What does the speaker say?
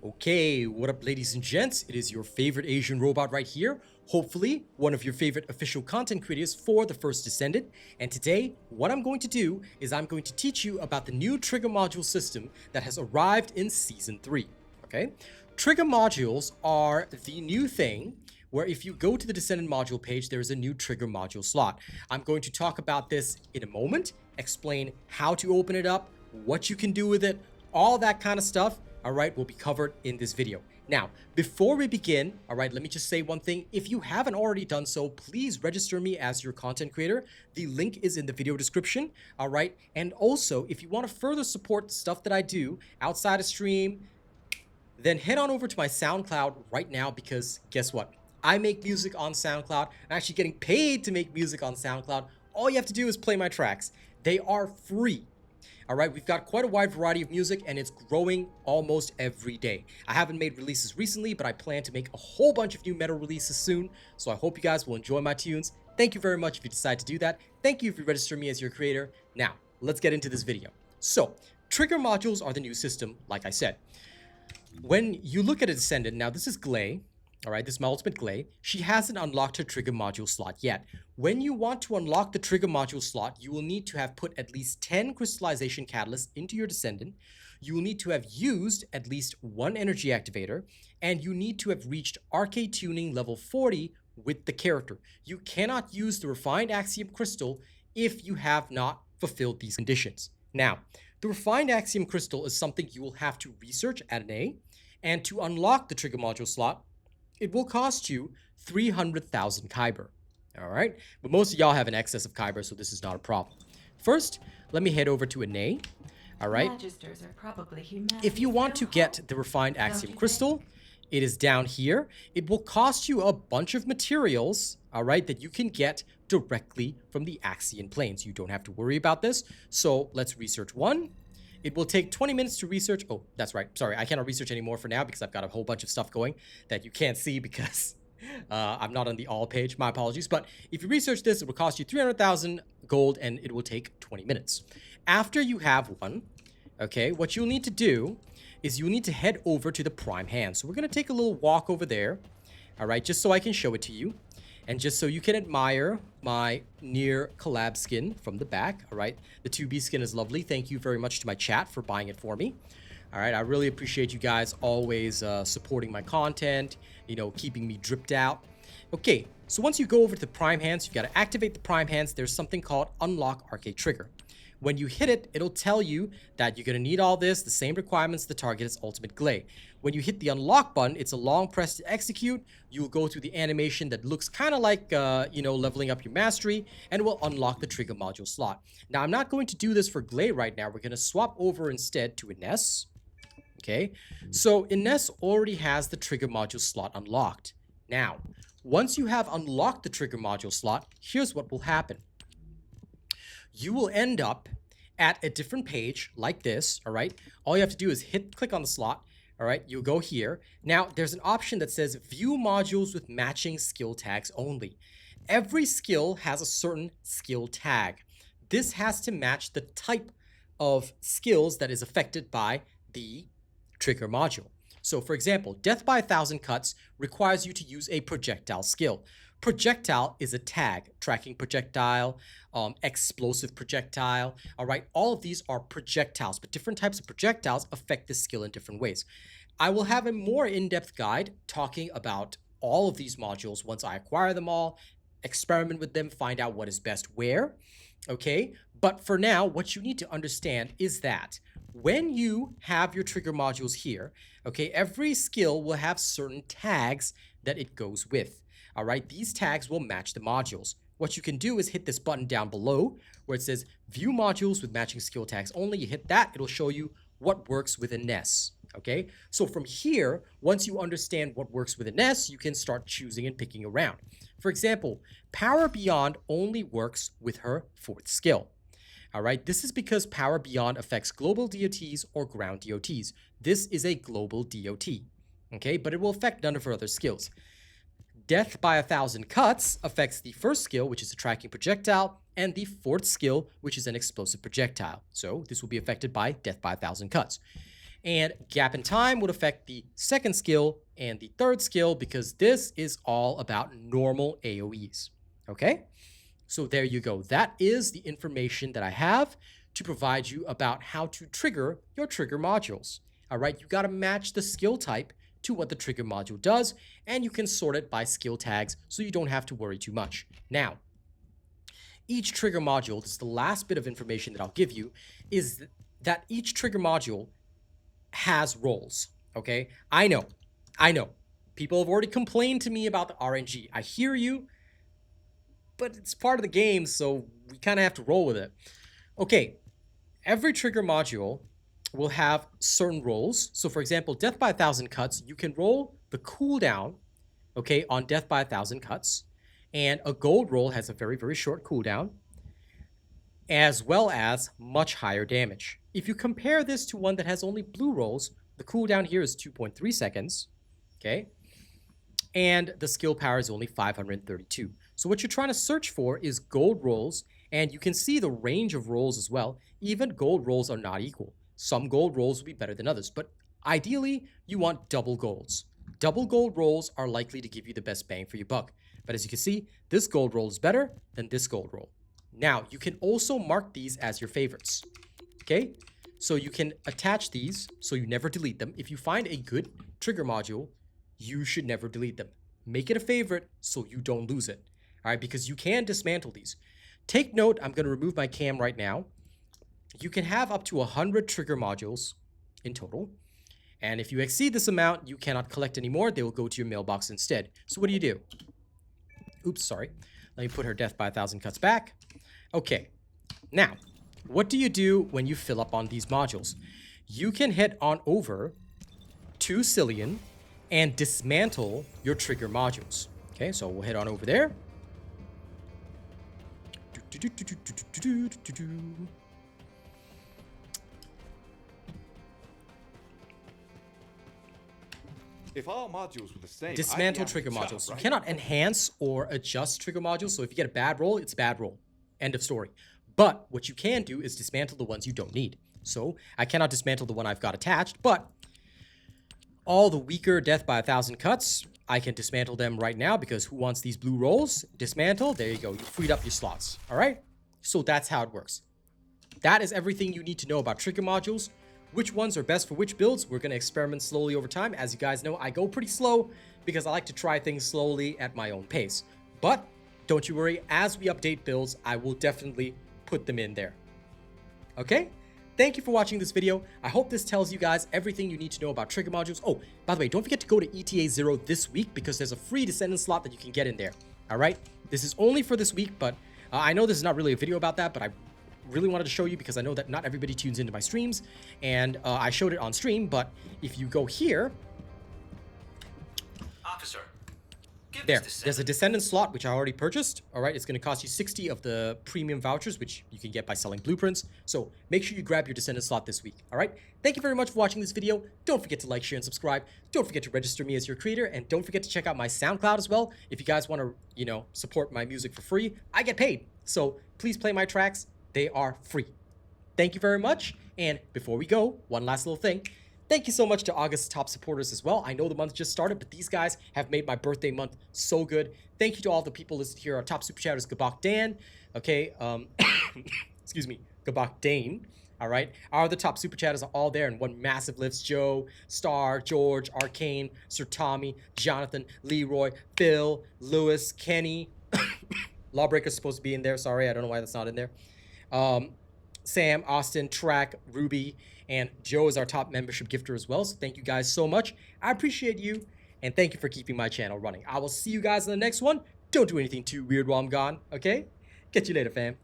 Okay, what up ladies and gents? It is your favorite Asian robot right here. Hopefully, one of your favorite official content creators for the First Descendant. And today, what I'm going to do is I'm going to teach you about the new trigger module system that has arrived in Season 3. Okay? Trigger modules are the new thing where if you go to the Descendant module page, there is a new trigger module slot. I'm going to talk about this in a moment, explain how to open it up, what you can do with it, all that kind of stuff. All right, will be covered in this video. Now, before we begin, all right, let me just say one thing. If you haven't already done so, please register me as your content creator. The link is in the video description, all right? And also, if you want to further support the stuff that I do outside of stream, then head on over to my SoundCloud right now because guess what? I make music on SoundCloud. I'm actually getting paid to make music on SoundCloud. All you have to do is play my tracks. They are free. All right, we've got quite a wide variety of music and it's growing almost every day. I haven't made releases recently, but I plan to make a whole bunch of new metal releases soon. So I hope you guys will enjoy my tunes. Thank you very much if you decide to do that. Thank you if you register me as your creator. Now, let's get into this video. So, trigger modules are the new system, like I said. When you look at a Descendant, now this is Glay. All right, this is my ultimate Glay. She hasn't unlocked her trigger module slot yet. When you want to unlock the trigger module slot, you will need to have put at least 10 crystallization catalysts into your Descendant. You will need to have used at least one energy activator, and you need to have reached arcade tuning level 40 with the character. You cannot use the Refined Axium Crystal if you have not fulfilled these conditions. Now, the Refined Axium Crystal is something you will have to research at an A, and to unlock the trigger module slot, it will cost you 300,000 Kyber. All right, but most of y'all have an excess of Kyber, so this is not a problem. First, let me head over to Ane. All right, Magisters are probably if you want to get the Refined Axium Crystal, it is down here. It will cost you a bunch of materials, all right, that you can get directly from the Axion Plains. You don't have to worry about this. So let's research one. It will take 20 minutes to research. Oh, that's right. Sorry, I cannot research anymore for now because I've got a whole bunch of stuff going that you can't see because I'm not on the all page. My apologies. But if you research this, it will cost you 300,000 gold and it will take 20 minutes. After you have one, okay, what you'll need to do is you'll need to head over to the prime hand. So we're going to take a little walk over there. All right, just so I can show it to you. And just so you can admire my near collab skin from the back, all right? The 2B skin is lovely. Thank you very much to my chat for buying it for me. All right, I really appreciate you guys always supporting my content, you know, keeping me dripped out. Okay, so once you go over to the prime hands, you've got to activate the prime hands. There's something called Unlock Arcade Trigger. When you hit it, it'll tell you that you're going to need all this, the same requirements the target is ultimate Glay. When you hit the unlock button, it's a long press to execute. You'll go through the animation that looks kind of like, you know, leveling up your mastery, and it will unlock the trigger module slot. Now, I'm not going to do this for Glay right now. We're going to swap over instead to Ines. Okay, so Ines already has the trigger module slot unlocked. Now, once you have unlocked the trigger module slot, here's what will happen. You will end up at a different page like this, all right? All you have to do is click on the slot, all right? You'll go here. Now, there's an option that says view modules with matching skill tags only. Every skill has a certain skill tag. This has to match the type of skills that is affected by the trigger module. So, for example, Death by 1,000 Cuts requires you to use a projectile skill. Projectile is a tag, tracking projectile, explosive projectile, all right? All of these are projectiles, but different types of projectiles affect this skill in different ways. I will have a more in-depth guide talking about all of these modules once I acquire them all, experiment with them, find out what is best where, okay? But for now, what you need to understand is that when you have your trigger modules here, okay, every skill will have certain tags that it goes with. All right, these tags will match the modules. What you can do is hit this button down below where it says view modules with matching skill tags only. You hit that, it'll show you what works with Ines. Okay, so from here, once you understand what works with Ines, you can start choosing and picking around. For example, Power Beyond only works with her 4th skill. All right, this is because Power Beyond affects global DOTs or ground DOTs. This is a global DOT, okay, but it will affect none of her other skills. Death by 1,000 Cuts affects the 1st skill, which is a tracking projectile, and the 4th skill, which is an explosive projectile. So this will be affected by Death by 1,000 Cuts. And gap in time would affect the second skill and the third skill because this is all about normal AoEs. Okay? So there you go. That is the information that I have to provide you about how to trigger your trigger modules. All right, you got to match the skill type to what the trigger module does, and you can sort it by skill tags so you don't have to worry too much. Now, each trigger module, this is the last bit of information that I'll give you, is that each trigger module has roles, okay? I know. People have already complained to me about the RNG. I hear you, but it's part of the game, so we kind of have to roll with it. Okay, every trigger module will have certain roles. So for example, Death by 1,000 cuts, you can roll the cooldown, okay, on Death by 1,000 cuts. And a gold roll has a very, very short cooldown, as well as much higher damage. If you compare this to one that has only blue rolls, the cooldown here is 2.3 seconds, okay? And the skill power is only 532. So what you're trying to search for is gold rolls, and you can see the range of rolls as well. Even gold rolls are not equal. Some gold rolls will be better than others, but ideally, you want double golds. Double gold rolls are likely to give you the best bang for your buck. But as you can see, this gold roll is better than this gold roll. Now, you can also mark these as your favorites, okay? So you can attach these so you never delete them. If you find a good trigger module, you should never delete them. Make it a favorite so you don't lose it, all right? Because you can dismantle these. Take note, I'm going to remove my cam right now. You can have up to 100 trigger modules in total. And if you exceed this amount, you cannot collect anymore. They will go to your mailbox instead. So what do? Oops, sorry. Let me put her Death by 1,000 cuts back. Okay. Now, what do you do when you fill up on these modules? You can head on over to Cillian and dismantle your trigger modules. Okay, so we'll head on over there. If all modules were the same, dismantle trigger modules. Right? You cannot enhance or adjust trigger modules. So if you get a bad roll, it's a bad roll. End of story. But what you can do is dismantle the ones you don't need. So I cannot dismantle the one I've got attached, but all the weaker Death by 1,000 cuts, I can dismantle them right now because who wants these blue rolls? Dismantle. There you go. You freed up your slots. All right. So that's how it works. That is everything you need to know about trigger modules. Which ones are best for which builds? We're going to experiment slowly over time. As you guys know, I go pretty slow because I like to try things slowly at my own pace. But don't you worry, as we update builds, I will definitely put them in there. Okay? Thank you for watching this video. I hope this tells you guys everything you need to know about trigger modules. Oh, by the way, don't forget to go to ETA 0 this week because there's a free Descendant slot that you can get in there. All right? This is only for this week, but I know this is not really a video about that, but I really wanted to show you because I know that not everybody tunes into my streams, and I showed it on stream. But if you go here, Officer, there's a Descendant slot which I already purchased. All right, it's going to cost you 60 of the premium vouchers, which you can get by selling blueprints. So make sure you grab your Descendant slot this week. All right, thank you very much for watching this video. Don't forget to like, share, and subscribe. Don't forget to register me as your creator, and don't forget to check out my SoundCloud as well. If you guys want to, support my music for free, I get paid. So please play my tracks. They are free. Thank you very much. And before we go, one last little thing. Thank you so much to August's top supporters as well. I know the month just started, but these guys have made my birthday month so good. Thank you to all the people listed here. Our top super chatters, Gabak Dan. Okay, excuse me, Gabak Dane. All right, our other top super chatters are all there in one massive list. Joe, Star, George, Arcane, Sir Tommy, Jonathan, Leroy, Phil, Lewis, Kenny. Lawbreaker's supposed to be in there. Sorry, I don't know why that's not in there. Sam, Austin, Track, Ruby, and Joe is our top membership gifter as well. So thank you guys so much. I appreciate you, and thank you for keeping my channel running. I will see you guys in the next one. Don't do anything too weird while I'm gone, okay? Catch you later, fam.